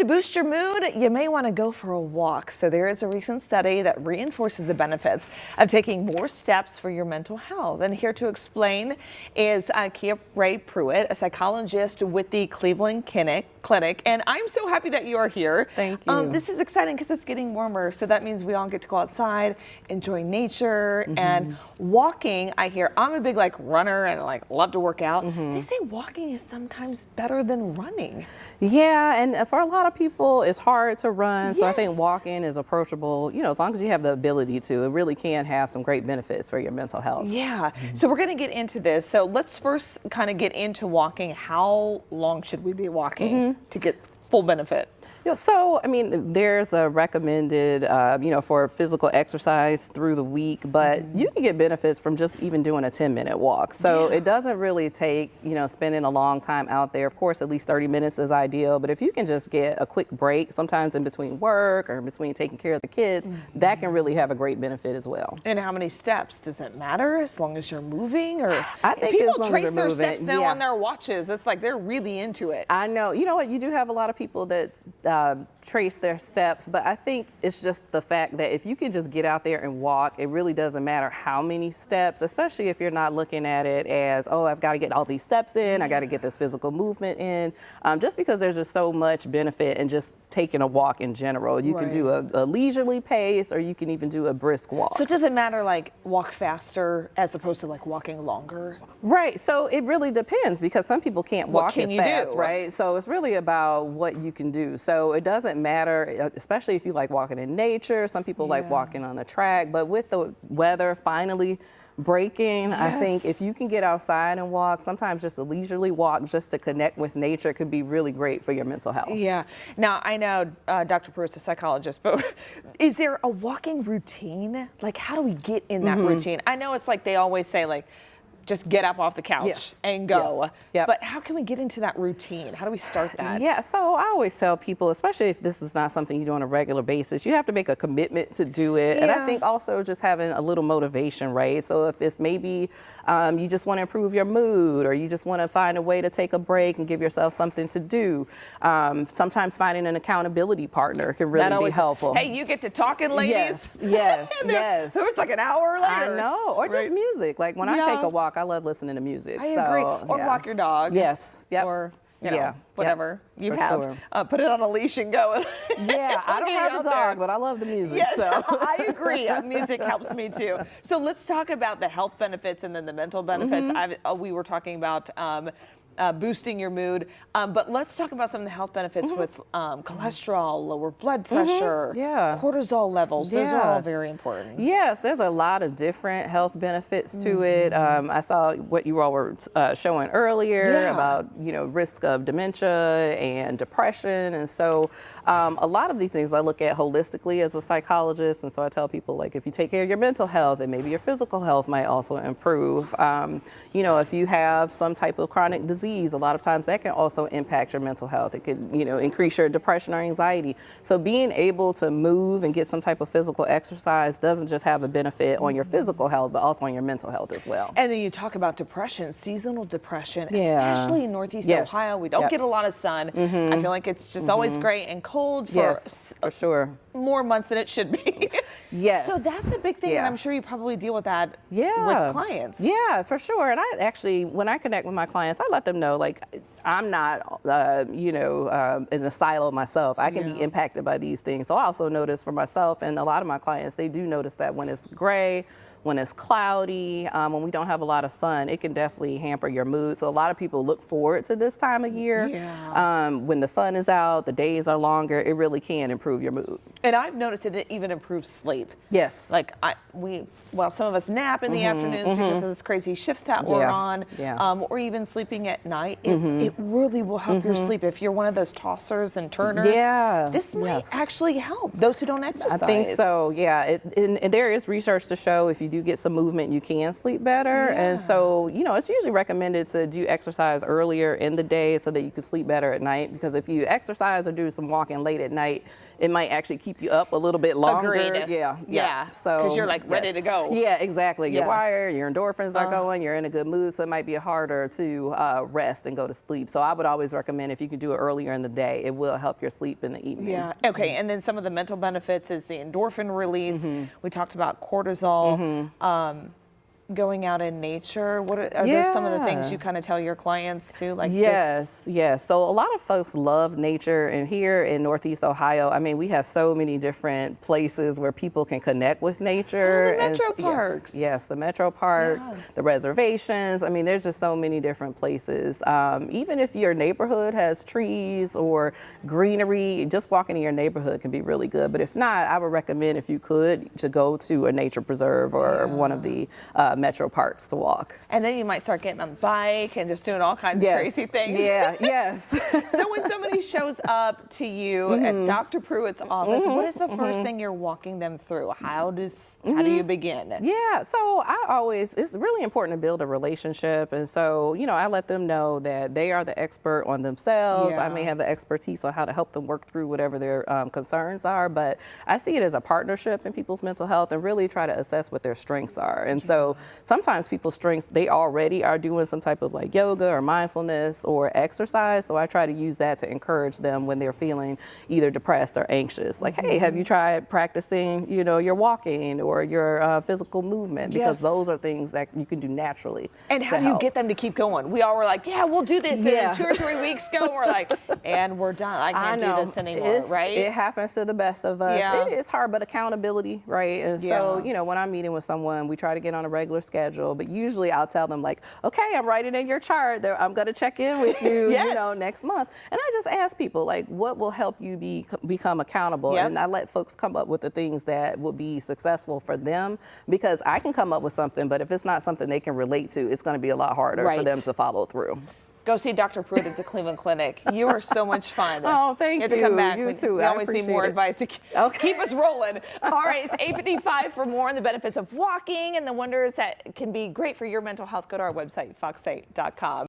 To boost your mood, you may want to go for a walk. So there is a recent study that reinforces the benefits of taking more steps for your mental health. And here to explain is Kia Ray Pruitt, a psychologist with the Cleveland Clinic. And I'm so happy that you are here. Thank you. This is exciting because it's getting warmer. So that means we all get to go outside, enjoy nature, and walking. I hear I'm a big runner and love to work out. They say walking is sometimes better than running. Yeah, and for a lot of people, it's hard to run. So I think Yes. walking is approachable, as long as you have the ability to. It really can have some great benefits for your mental health. Yeah. So we're going to get into this. So let's first kind of get into walking. How long should we be walking to get full benefit? So, there's a recommended, for physical exercise through the week, but you can get benefits from just even doing a 10-minute walk. So it doesn't really take, spending a long time out there. Of course, at least 30 minutes is ideal, but if you can just get a quick break, sometimes in between work or in between taking care of the kids, that can really have a great benefit as well. And how many steps? Does it matter as long as you're moving? Or I think people as long trace as you're their moving, steps now on their watches. It's like they're really into it. I know. You know what? You do have a lot of people that trace their steps, but I think it's just the fact that if you can just get out there and walk, it really doesn't matter how many steps, especially if you're not looking at it as, oh, I've got to get all these steps in, I got to get this physical movement in, just because there's just so much benefit in just taking a walk in general. You can do a leisurely pace, or you can even do a brisk walk. So does it matter walk faster as opposed to walking longer? Right. So it really depends, because some people can't walk as fast, do? right? So it's really about what you can do. So it doesn't matter, especially if you like walking in nature. Some people like walking on the track, but with the weather finally breaking, I think if you can get outside and walk, sometimes just a leisurely walk just to connect with nature could be really great for your mental health. Yeah. Now, I know Dr. Pruitt's a psychologist, but is there a walking routine? How do we get in that routine? I know it's they always say, just get up off the couch and go. Yes. Yep. But how can we get into that routine? How do we start that? Yeah, so I always tell people, especially if this is not something you do on a regular basis, you have to make a commitment to do it. And I think also just having a little motivation, right? So if it's maybe you just want to improve your mood, or you just want to find a way to take a break and give yourself something to do. Sometimes finding an accountability partner can really be helpful. Hey, you get to talking, ladies. Yes. It was an hour later. I know, or just music. When I take a walk, I love listening to music. I agree. Or walk your dog. Yes. Yep. Or whatever you For have. sure. Put it on a leash and go. Yeah, I don't have the dog, but I love the music. Yes, so. I agree. Music helps me too. So let's talk about the health benefits and then the mental benefits. We were talking about boosting your mood. But let's talk about some of the health benefits with cholesterol, lower blood pressure, cortisol levels. Those are all very important. Yes, there's a lot of different health benefits to it. I saw what you all were showing earlier about, risk of dementia and depression. And so a lot of these things I look at holistically as a psychologist. And so I tell people, if you take care of your mental health, then maybe your physical health might also improve. If you have some type of chronic disease, a lot of times that can also impact your mental health. It could, increase your depression or anxiety. So being able to move and get some type of physical exercise doesn't just have a benefit on your physical health, but also on your mental health as well. And then you talk about depression, seasonal depression, especially in Northeast Ohio. We don't get a lot of sun. I feel like it's just always gray and cold for sure. More months than it should be. Yes. So that's a big thing, and I'm sure you probably deal with that with clients. Yeah, for sure. And I actually, when I connect with my clients, I let them know, I'm not, in a silo myself. I can be impacted by these things. So I also notice for myself and a lot of my clients, they do notice that when it's gray, when it's cloudy, when we don't have a lot of sun, it can definitely hamper your mood. So a lot of people look forward to this time of year. When the sun is out, the days are longer, it really can improve your mood. And I've noticed it even improves sleep. Yes. Some of us nap in the afternoons because of this crazy shift that we're on, or even sleeping at night. It really will help your sleep. If you're one of those tossers and turners, this might actually help those who don't exercise. I think so, and there is research to show if you do get some movement, you can sleep better. And so, it's usually recommended to do exercise earlier in the day so that you can sleep better at night, because if you exercise or do some walking late at night, it might actually keep you up a little bit longer. Agreed. Yeah. Yeah. So 'Cause you're, like, ready to go. Yeah, exactly. You're Yeah. wired, your endorphins are going, you're in a good mood, so it might be harder to rest and go to sleep. So I would always recommend if you can do it earlier in the day, it will help your sleep in the evening. Yeah. Okay. And then some of the mental benefits is the endorphin release. We talked about cortisol. Going out in nature. What are there some of the things you kind of tell your clients too? Like Yes. So a lot of folks love nature, and here in Northeast Ohio, I mean, we have so many different places where people can connect with nature. the metro And parks. Yes, the metro parks, Yeah. the reservations. I mean, there's just so many different places. Even if your neighborhood has trees or greenery, just walking in your neighborhood can be really good. But if not, I would recommend, if you could, to go to a nature preserve or one of the metro parks to walk. And then you might start getting on the bike and just doing all kinds of crazy things. Yeah, yes. So when somebody shows up to you at Dr. Pruitt's office, what is the first thing you're walking them through? How do you begin? Yeah, so it's really important to build a relationship. And so, I let them know that they are the expert on themselves. I may Yeah. have the expertise on how to help them work through whatever their concerns are, but I see it as a partnership in people's mental health and really try to assess what their strengths are. And so sometimes people's strengths, they already are doing some type of like yoga or mindfulness or exercise. So I try to use that to encourage them when they're feeling either depressed or anxious. Like, hey, have you tried practicing, your walking or your physical movement? Because Yes. those are things that you can do naturally. And how to do you help. get them to keep going? We all were like, yeah, we'll do this. And Yeah. then 2 or 3 weeks go, we're like, and we're done. I can't do this anymore, right? It happens to the best of us. Yeah. It is hard, but accountability, right? And so, Yeah. when I'm meeting with someone, we try to get on a regular schedule, but usually I'll tell them like, okay, I'm writing in your chart that I'm going to check in with you, Yes. next month. And I just ask people like, what will help you become accountable? Yep. And I let folks come up with the things that will be successful for them, because I can come up with something, but if it's not something they can relate to, it's going to be a lot harder for Right. them to follow through. Go see Dr. Pruitt at the Cleveland Clinic. You are so much fun. Oh, thank You have to come you. back. You we, too. We I always need appreciate more it. advice to Okay. keep us rolling. All right, it's 8:55. For more on the benefits of walking and the wonders that can be great for your mental health, go to our website, fox8.com.